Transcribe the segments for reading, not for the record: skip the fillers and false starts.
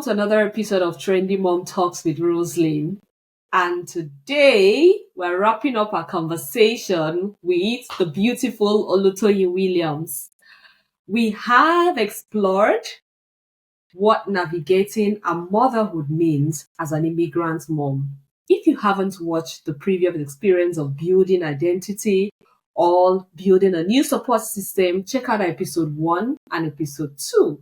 to another episode of Trendy Mom Talks with Roselyn. And today we're wrapping up our conversation with the beautiful Olutoyin Williams. We have explored what navigating a motherhood means as an immigrant mom. If you haven't watched the previous experience of building identity or building a new support system, check out episode 1 and episode 2.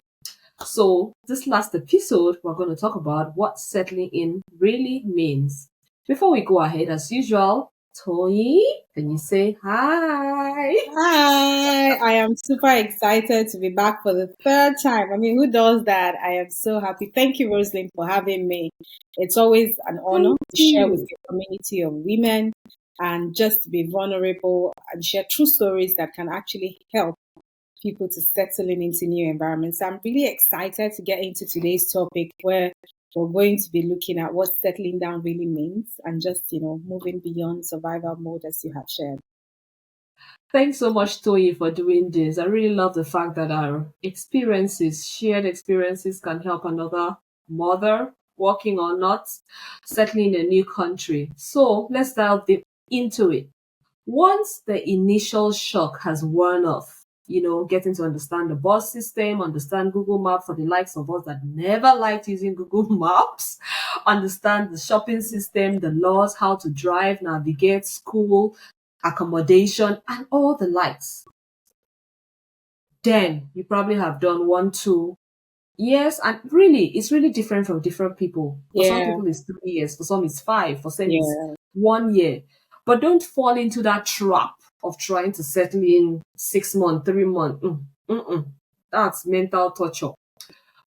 So this last episode, we're going to talk about what settling in really means. Before we go ahead, as usual, Toyi, can you say hi? Hi, I am super excited to be back for the third time. I mean, who does that? I am so happy. Thank you, Roselyn, for having me. It's always an honor to share with your community of women and just to be vulnerable and share true stories that can actually help people to settle into new environments. I'm really excited to get into today's topic where we're going to be looking at what settling down really means and just, moving beyond survival mode as you have shared. Thanks so much, Toyi, for doing this. I really love the fact that our shared experiences can help another mother, working or not, settling in a new country. So let's dive into it. Once the initial shock has worn off, getting to understand the bus system, understand Google Maps for the likes of us that never liked using Google Maps, understand the shopping system, the laws, how to drive, navigate, school, accommodation, and all the likes. Then you probably have done 1-2 years, and really, it's really different from different people. For some people, it's 3 years, for some, it's 5, for some, it's 1 year. But don't fall into that trap of trying to settle in 6 months, 3 months. That's mental torture.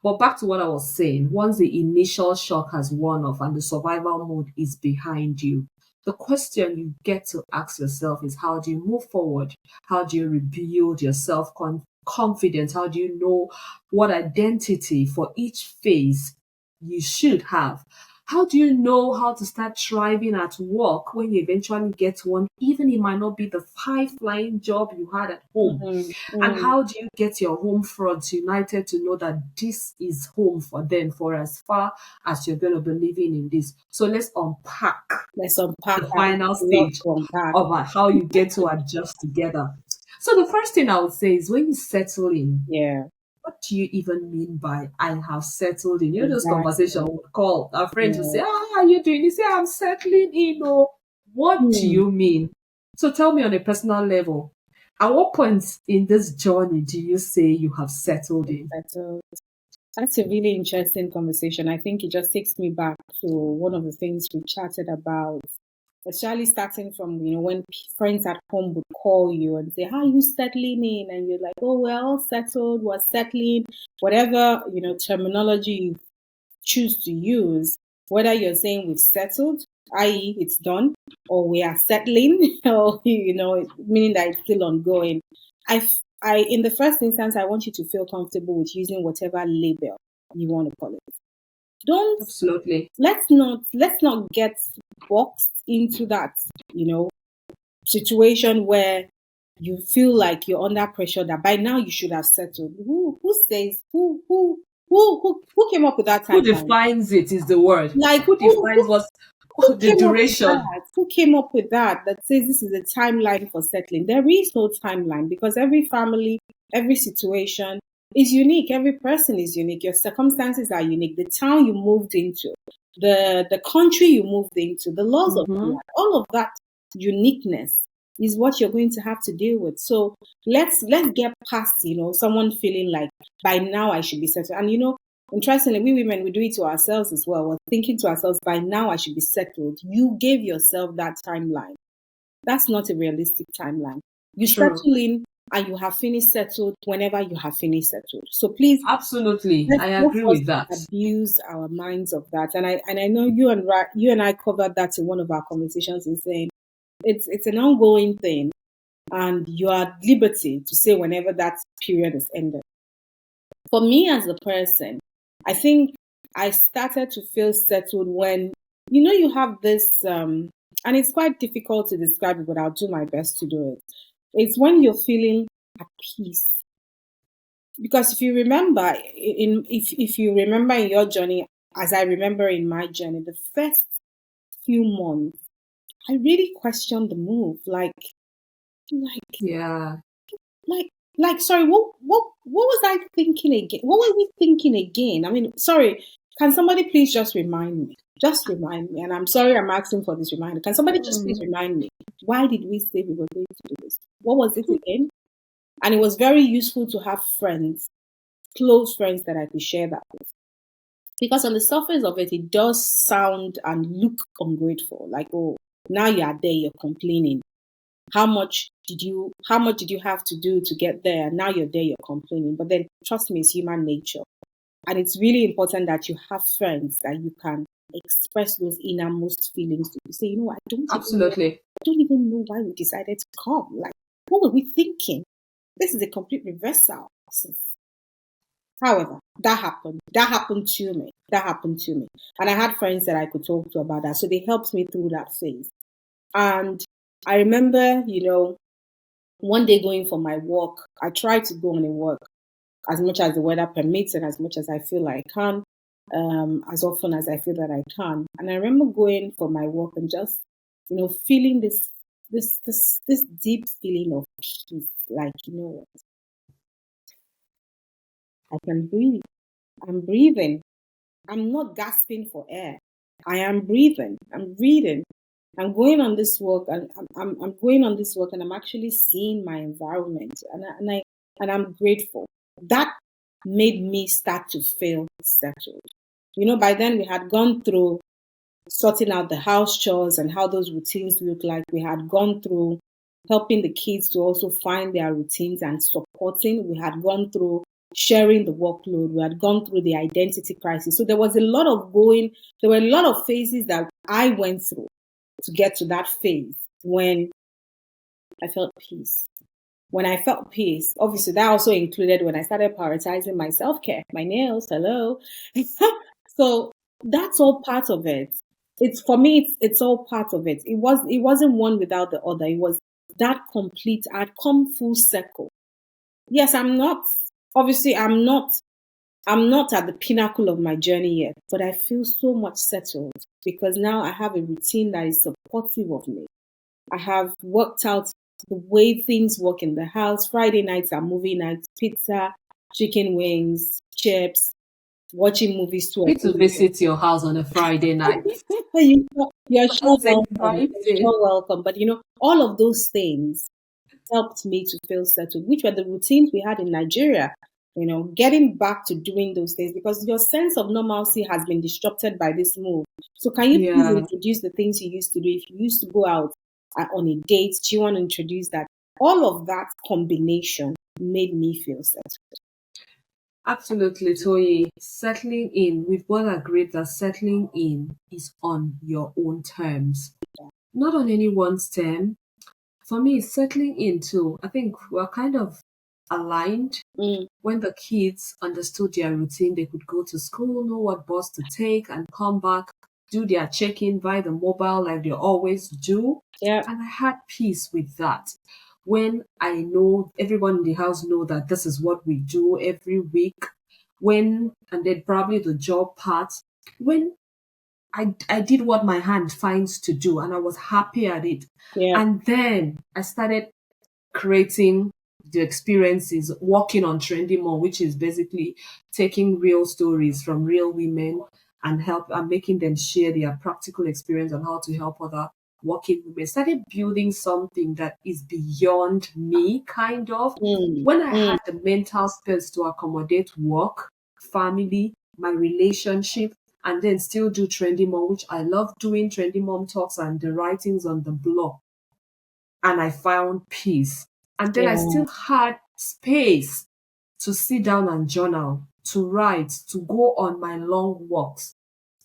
But back to what I was saying, once the initial shock has worn off and the survival mode is behind you, the question you get to ask yourself is, how do you move forward? How do you rebuild your self-confidence? How do you know what identity for each phase you should have? How do you know how to start thriving at work when you eventually get one, even it might not be the high-flying job you had at home? And how do you get your home front united to know that this is home for them for as far as you're going to be living in this? So let's unpack the final stage of how you get to adjust together. So the first thing I would say is, when you settle in, what do you even mean by I have settled in? This conversation would call our friends will say, how are you doing? You say, I'm settling in. What do you mean? So tell me on a personal level, at what point in this journey do you say you have settled in? That's a really interesting conversation. I think it just takes me back to one of the things we chatted about, especially starting from, when friends at home would call you and say, how are you settling in? And you're like, oh, we're all settled, we're settling, whatever, terminology you choose to use, whether you're saying we've settled, i.e. it's done, or we are settling, or, meaning that it's still ongoing. In the first instance, I want you to feel comfortable with using whatever label you want to call it. Absolutely. Let's not get boxed into that, situation where you feel like you're under pressure that by now you should have settled. Who came up with that timeline? Who defines it is the word. Like, who defines what's the duration? Who came up with that says this is a timeline for settling? There is no timeline, because every family, every situation is unique. Every person is unique. Your circumstances are unique. The town you moved into, the country you moved into, the laws of the land, all of that uniqueness is what you're going to have to deal with. So let's get past, someone feeling like by now I should be settled. And interestingly, we women, we do it to ourselves as well. We're thinking to ourselves, by now I should be settled. You gave yourself that timeline. That's not a realistic timeline. You settle in and you have finished settled whenever you have finished settled. So please, absolutely, I agree with that. Abuse our minds of that. And I know you and I covered that in one of our conversations, in saying it's an ongoing thing, and you are at liberty to say whenever that period is ended. For me as a person, I think I started to feel settled when, you have this, and it's quite difficult to describe it, but I'll do my best to do it. It's when you're feeling at peace. because if you remember if you remember in your journey, as I remember in my journey, the first few months, I really questioned the move. Like, yeah. like, sorry, what was I thinking again? What were we thinking again? I mean, sorry, can somebody please just remind me? Just remind me. And I'm sorry I'm asking for this reminder. Can somebody just please remind me? Why did we say we were going to do this? What was it again? And it was very useful to have friends, close friends that I could share that with. Because on the surface of it, it does sound and look ungrateful. Like, oh, now you are there, you're complaining. How much did you have to do to get there? Now you're there, you're complaining. But then trust me, it's human nature. And it's really important that you have friends that you can express those innermost feelings to. You say, you know, I don't even know why we decided to come. Like, what were we thinking? This is a complete reversal. However, that happened. That happened to me. And I had friends that I could talk to about that. So they helped me through that phase. And I remember, one day going for my walk, I tried to go on a walk as much as the weather permits and as much as I feel like I can, as often as I feel that I can. And I remember going for my walk and just, feeling this deep feeling of peace. Like, I can breathe. I'm breathing. I'm not gasping for air. I am breathing. I'm breathing. I'm going on this walk, and I'm going on this walk, and I'm actually seeing my environment, and I'm grateful. That made me start to feel settled. By then we had gone through sorting out the house chores and how those routines look like. We had gone through helping the kids to also find their routines and supporting. We had gone through sharing the workload. We had gone through the identity crisis. So there were a lot of phases that I went through to get to that phase when I felt peace. When I felt peace, obviously that also included when I started prioritizing my self-care, my nails, hello. So that's all part of it. It's for me, it's all part of it. It wasn't one without the other. It was that complete, I'd come full circle. Yes, I'm not at the pinnacle of my journey yet, but I feel so much settled because now I have a routine that is supportive of me. I have worked out the way things work in the house. Friday nights are movie nights, pizza, chicken wings, chips, watching movies too. I need to visit your house on a Friday night. You're sure welcome. But all of those things helped me to feel settled, which were the routines we had in Nigeria. Getting back to doing those things because your sense of normalcy has been disrupted by this move. So can you please introduce the things you used to do? If you used to go out on a date, do you want to introduce that? All of that combination made me feel settled. Absolutely, Toyi. Settling in, we've both agreed that settling in is on your own terms, not on anyone's term. For me, settling in too, I think we're kind of aligned. When the kids understood their routine, they could go to school, know what bus to take, and come back, do their check-in via the mobile like they always do. Yeah. And I had peace with that. When I know everyone in the house know that this is what we do every week, and then probably the job part, when I did what my hand finds to do and I was happy at it. Yeah. And then I started creating the experiences, working on Trendy Mom, which is basically taking real stories from real women and making them share their practical experience on how to help other working women. Started building something that is beyond me, kind of. When I had the mental space to accommodate work, family, my relationship, and then still do Trendy Mom, which I love doing Trendy Mom talks and the writings on the blog. And I found peace. And then I still had space to sit down and journal, to write, to go on my long walks.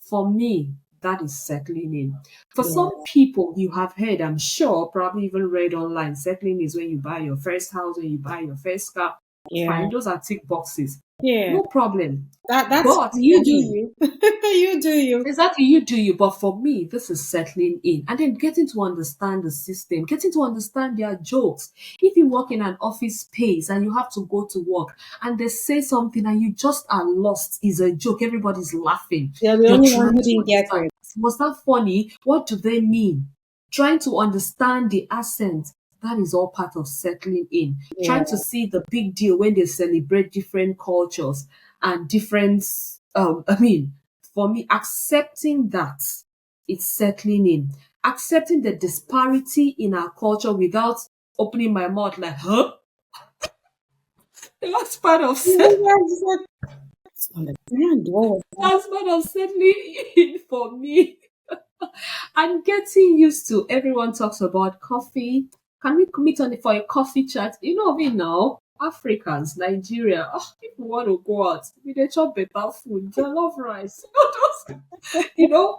For me, that is settling in. For some people, you have heard, I'm sure, probably even read online, settling is when you buy your first house, when you buy your first car. Fine, those are tick boxes. Yeah. No problem. That's But you for do me, you. You do you. exactly, you do you. But for me, this is settling in and then getting to understand the system, getting to understand their jokes. If you work in an office space and you have to go to work and they say something and you just are lost, is a joke, everybody's laughing. You're the You're only one trying who to didn't get understand. it. Was that funny? What do they mean? Trying to understand the accent. That is all part of settling in. Yeah. Trying to see the big deal when they celebrate different cultures and different for me, accepting that it's settling in. Accepting the disparity in our culture without opening my mouth like, huh? That's part of Understand what was that? that's part of settling in for me. And getting used to everyone talks about coffee. Can we meet on for a coffee chat? You know me now. Africans, Nigeria. Oh, if we want to go out, we dey chop better food, jollof rice. You know,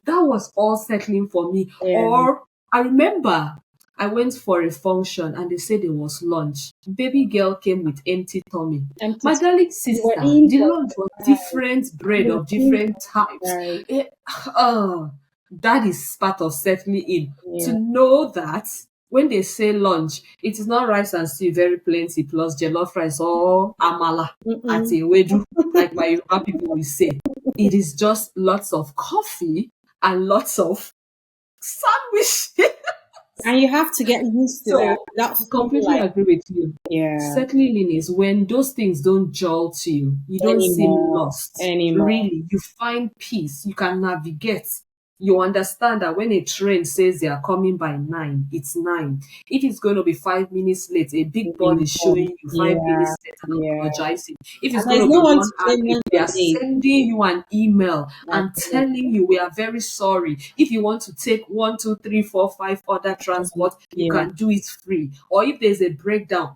that was all settling for me. Yeah. Or I remember I went for a function and they said it was lunch. Baby girl came with empty tummy. Empty. My darling You were sister, in the for lunch was different bread the of different types. right. Oh, that is part of settling in. To Yeah. know that when they say lunch, it is not rice and stew, very plenty, plus jollof rice or amala at Mm-mm. a wedu, like my Yoruba people will say. It is just lots of coffee and lots of sandwich. And you have to get used to that. So That I full completely life. agree with you. Yeah. Settling in is when those things don't jolt you. You don't seem Anymore. lost. Anymore. Really, you find peace. You can navigate. You understand that when a train says they are coming by 9, it's 9. If it's going to be 5 minutes late, a big board is showing you Yeah. 5 minutes late and Yeah. apologizing. If it's And going there's to no be one to 1 hour blame late, when they you're are late. sending you an email and Absolutely. telling you we are very sorry. If you want to take 1, 2, 3, 4, 5 other transport, you Yeah. can do it free. Or if there's a breakdown,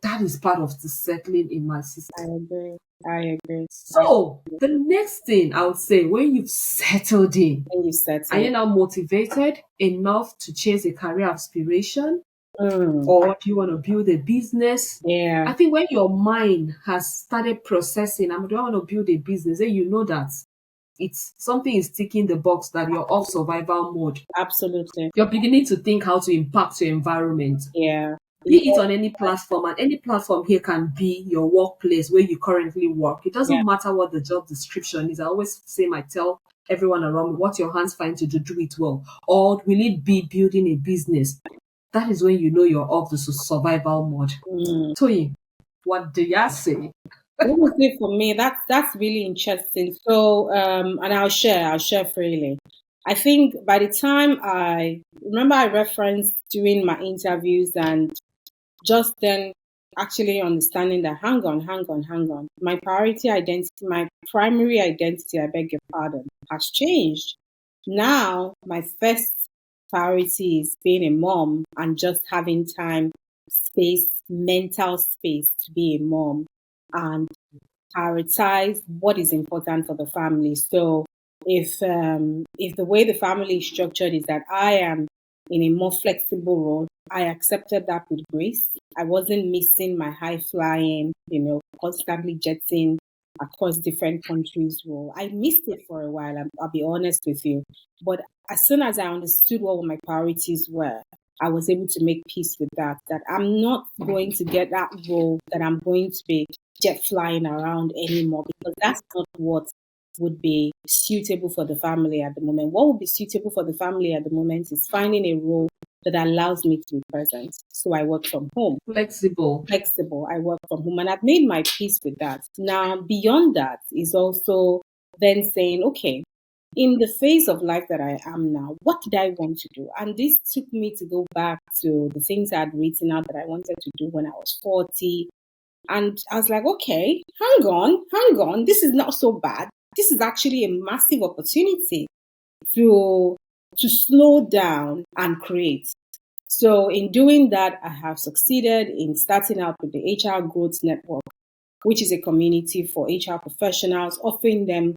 that is part of the settling in my I system. agree. I agree. So the next thing I would say, when you've settled in, When you are you settle. now motivated enough to chase a career aspiration? Mm. Or do you want to build a business? Yeah. I think when your mind has started processing, do I want to build a business? Then you know that it's something is ticking the box that you're off survival mode. Absolutely. You're beginning to think how to impact your environment. Yeah. Be it on any platform, and any platform here can be your workplace where you currently work. It Yeah. doesn't matter what the job description is. I always say, I tell everyone around me, what your hands find to do it well. Or will it be building a business? That is when you know you're off the survival mode. Mm. Toyin, what do you say? Let me say for me, that's really interesting. So, and I'll share freely. I think by the time I remember, I referenced during my interviews and just then actually understanding that hang on. My primary identity, I beg your pardon, has changed. Now, my first priority is being a mom and just having time, space, mental space to be a mom and prioritize what is important for the family. So if the way the family is structured is that I am in a more flexible role, I accepted that with grace. I wasn't missing my high flying, constantly jetting across different countries role. I missed it for a while, I'll be honest with you. But as soon as I understood what my priorities were, I was able to make peace with that I'm not going to get that role that I'm going to be jet flying around anymore because that's not what would be suitable for the family at the moment. What would be suitable for the family at the moment is finding a role that allows me to be present. So I work from home. Flexible. Flexible. I work from home and I've made my peace with that. Now, beyond that is also then saying, okay, in the phase of life that I am now, what did I want to do? And this took me to go back to the things I'd written out that I wanted to do when I was 40. And I was like, okay, hang on. This is not so bad. This is actually a massive opportunity to slow down and create. So in doing that, I have succeeded in starting out with the HR Growth Network, which is a community for HR professionals, offering them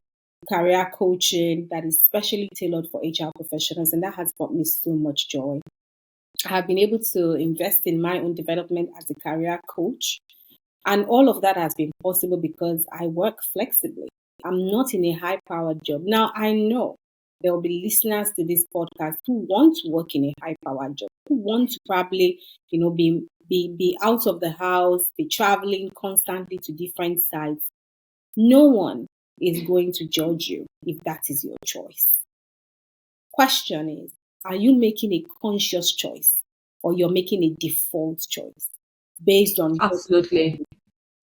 career coaching that is specially tailored for HR professionals. And that has brought me so much joy. I have been able to invest in my own development as a career coach. And all of that has been possible because I work flexibly. I'm not in a high powered job. Now, I know there will be listeners to this podcast who want to work in a high powered job, who want to probably, be out of the house, be traveling constantly to different sites. No one is going to judge you if that is your choice. Question is, are you making a conscious choice or you're making a default choice based on Absolutely.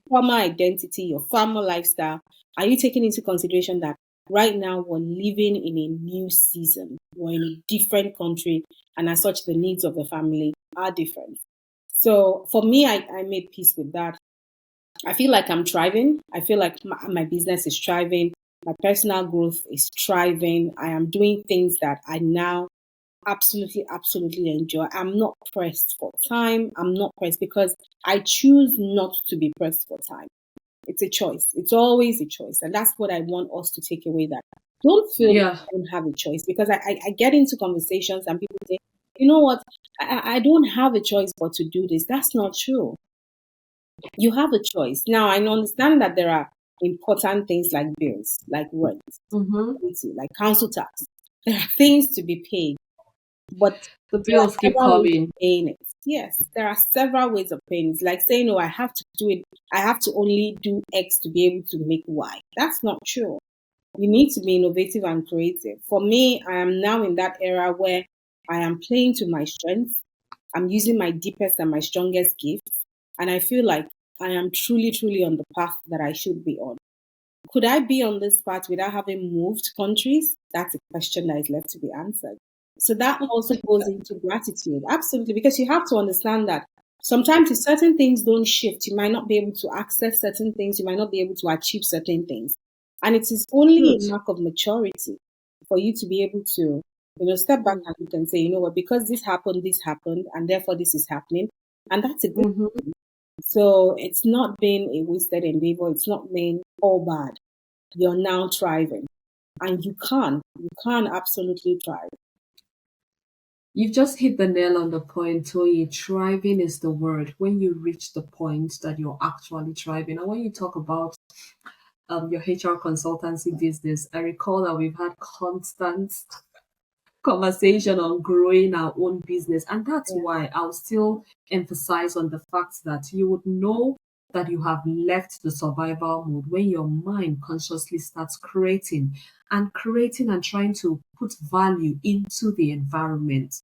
former identity, your former lifestyle? Are you taking into consideration that right now we're living in a new season, we're in a different country, and as such, the needs of the family are different? So for me, I made peace with that. I feel like I'm thriving. I feel like my business is thriving. My personal growth is thriving. I am doing things that I now absolutely, absolutely enjoy. I'm not pressed for time. I'm not pressed because I choose not to be pressed for time. It's a choice. It's always a choice. And that's what I want us to take away, that don't feel like Yeah. you don't have a choice, because I get into conversations and people say, you know what, I don't have a choice but to do this. That's not true. You have a choice. Now, I understand that there are important things like bills, like rent, Mm-hmm. like council tax. There are things to be paid, but The there are bills keep several ways of coming. paying it. Yes, there are several ways of paying it. It's like saying, oh, I have to do it. I have to only do X to be able to make Y. That's not true. You need to be innovative and creative. For me, I am now in that era where I am playing to my strengths. I'm using my deepest and my strongest gifts. And I feel like I am truly, truly on the path that I should be on. Could I be on this path without having moved countries? That's a question that is left to be answered. So that also goes into gratitude. Absolutely. Because you have to understand that sometimes if certain things don't shift, you might not be able to access certain things, you might not be able to achieve certain things. And it is only a Truth. mark of maturity for you to be able to, step back and look and say, you know what, because this happened, and therefore this is happening. And that's a good. Mm-hmm. So it's not been a wasted endeavor. It's not been all bad. You're now thriving, and you can absolutely thrive. You've just hit the nail on the point, Toyi. Thriving is the word. When you reach the point that you're actually thriving. And when you talk about your HR consultancy business, I recall that we've had constant conversation on growing our own business. And that's Yeah. why I'll still emphasize on the fact that you would know that you have left the survival mode when your mind consciously starts creating and trying to put value into the environment.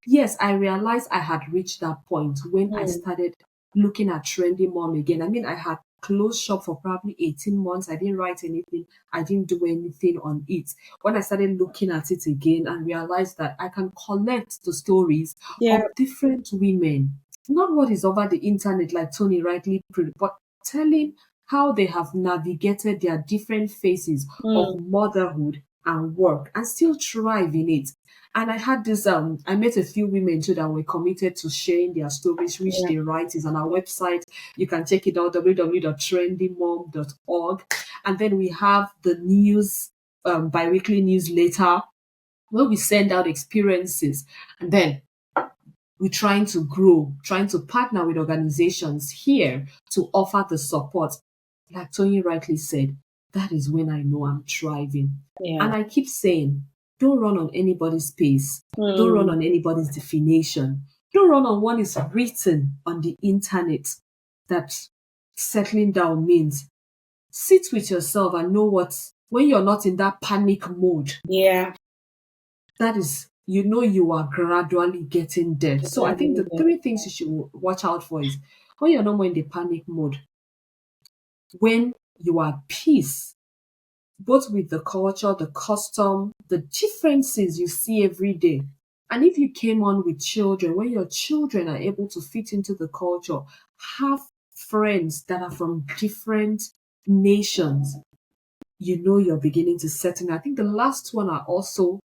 Yes, I realized I had reached that point when I Mm, started looking at Trendy Mom again. I mean, I had closed shop for probably 18 months. I didn't write anything. I didn't do anything on it. When I started looking at it again and realized that I can collect the stories yeah. of different women, not what is over the internet, like Tony rightly put, but telling how they have navigated their different phases of Mm, motherhood and work and still thrive in it. And I had this I met a few women too that were committed to sharing their stories, which yeah. they write is on our website. You can check it out, www.trendymom.org. And then we have the news, bi-weekly newsletter where we send out experiences. And then we're trying to grow, trying to partner with organizations here to offer the support. Like Tony rightly said, that is when I know I'm thriving. Yeah. And I keep saying, don't run on anybody's pace. Don't run Mm, on anybody's definition. Don't run on what is written on the internet that settling down means. Sit with yourself and know what, when you're not in that panic mode, yeah. that is, you know, you are gradually getting there. So I think the three things you should watch out for is when you're no more in the panic mode, when you are at peace, both with the culture, the custom, the differences you see every day. And if you came on with children, when your children are able to fit into the culture, have friends that are from different nations, you know you're beginning to settle. I think the last one are also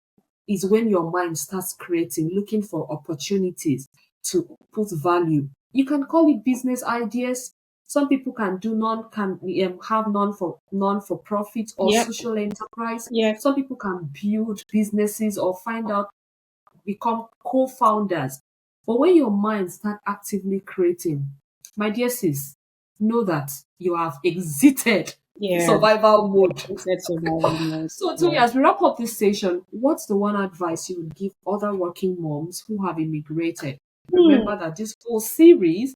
is when your mind starts creating, looking for opportunities to put value. You can call it business ideas. Some people can do have non for profit or Yep. social enterprise. Yes. Some people can build businesses or find out become co-founders. But when your mind start actively creating, my dear sis, know that you have exited survival mode. Survival mode. So, Tony, as we wrap up this session, what's the one advice you would give other working moms who have immigrated? Remember that this whole series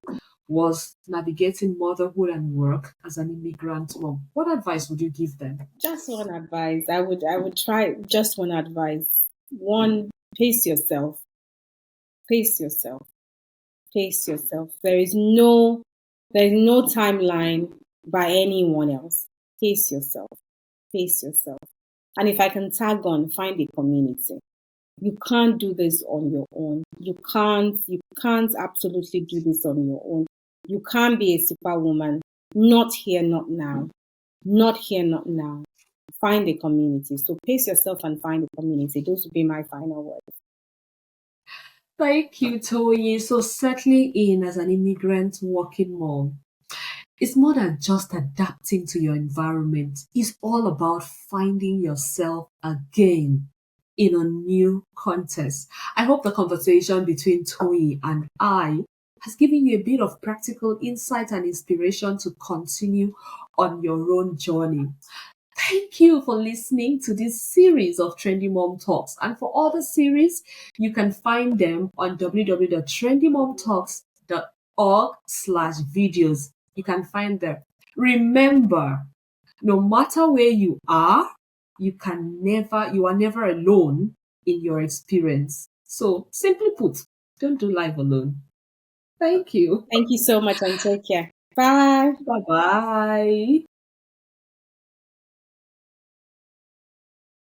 was navigating motherhood and work as an immigrant mom. What advice would you give them? Just one advice. I would try just one advice. One, pace yourself. Pace yourself. Pace yourself. There is no timeline by anyone else. Pace yourself. Pace yourself. And if I can tag on, find a community. You can't do this on your own. You can't absolutely do this on your own. You can't be a superwoman. Not here, not now. Not here, not now. Find a community. So pace yourself and find a community. Those would be my final words. Thank you, Toyi. So settling in as an immigrant working mom, it's more than just adapting to your environment. It's all about finding yourself again in a new context. I hope the conversation between Toyi and I has given you a bit of practical insight and inspiration to continue on your own journey. Thank you for listening to this series of Trendy Mom Talks. And for other series, you can find them on www.trendymomtalks.org/videos. You can find them. Remember, no matter where you are never alone in your experience. So simply put, don't do life alone. Thank you. Thank you so much and take care. Bye. Bye-bye.